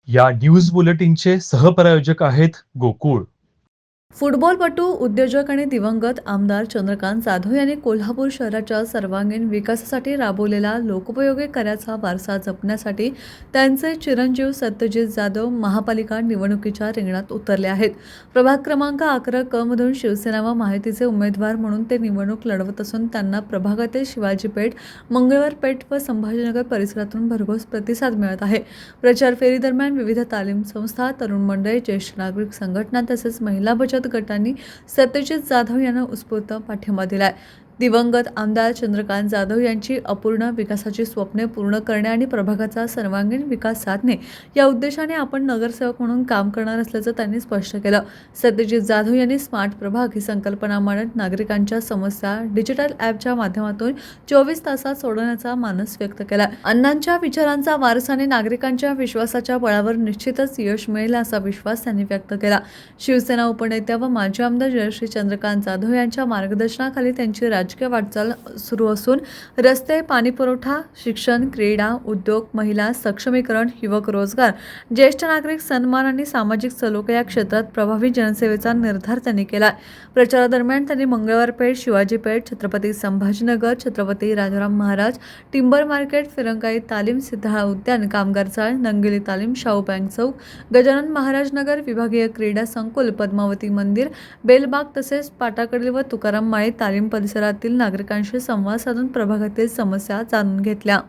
या न्यूज बुलेटिनचे सहप्रायोजक आहेत गोकुळ. फुटबॉलपटू, उद्योजक आणि दिवंगत आमदार चंद्रकांत जाधव यांनी कोल्हापूर शहराच्या सर्वांगीण विकासासाठी राबवलेला लोकोपयोगी कार्याचा वारसा जपण्यासाठी त्यांचे चिरंजीव सत्यजित जाधव महापालिका निवडणुकीच्या रिंगणात उतरले आहेत. प्रभाग क्रमांक 11 क मधून शिवसेना व महायुतीचे उमेदवार म्हणून ते निवडणूक लढवत असून त्यांना प्रभागातील शिवाजी पेठ, मंगळवार पेठ व संभाजीनगर परिसरातून भरघोस प्रतिसाद मिळत आहे. प्रचार फेरीदरम्यान विविध तालीम संस्था, तरुण मंडळी, ज्येष्ठ नागरिक संघटना तसेच महिला बचत गटांनी सत्यजित जाधव यांना उत्स्फूर्त पाठिंबा दिलाय. दिवंगत आमदार चंद्रकांत जाधव यांची अपूर्ण विकासाची स्वप्ने पूर्ण करणे आणि प्रभागाचा सर्वांगीण विकास साधणे या उद्देशाने आपण नगरसेवक म्हणून काम करणार असल्याचं त्यांनी स्पष्ट केलं. सत्यजित जाधव यांनी स्मार्ट प्रभाग ही संकल्पना मांडत नागरिकांच्या समस्या डिजिटल ॲपच्या माध्यमातून 24 तासात सोडवण्याचा मानस व्यक्त केला. अण्णांच्या विचारांचा वारसाने नागरिकांच्या विश्वासाच्या बळावर निश्चितच यश मिळेल असा विश्वास त्यांनी व्यक्त केला. शिवसेना उपनेत्या व माजी आमदार जयश्री चंद्रकांत जाधव यांच्या मार्गदर्शनाखाली त्यांची राजकीय वाटचाल सुरू असून रस्ते, पाणीपुरवठा, शिक्षण, क्रीडा, उद्योग, महिला सक्षमीकरण, युवक रोजगार, ज्येष्ठ नागरिक सन्मान आणि सामाजिक सलोखा या क्षेत्रात प्रभावी जनसेवेचा निर्धार त्यांनी केला. प्रचारादरम्यान त्यांनी मंगळवार पेठ, शिवाजी पेठ, छत्रपती संभाजीनगर, छत्रपती राजाराम महाराज, टिंबर मार्केट, फिरंगाई तालीम, सिद्धाळा उद्यान, कामगार चाळ, नंगिली तालीम, शाहू बँक चौक, गजानन महाराज नगर, विभागीय क्रीडा संकुल, पद्मावती मंदिर, बेलबाग तसेच पाटाकडील व तुकाराम माळी तालीम परिसरातील नागरिकांशी संवाद साधून प्रभागातील समस्या जाणून घेतल्या.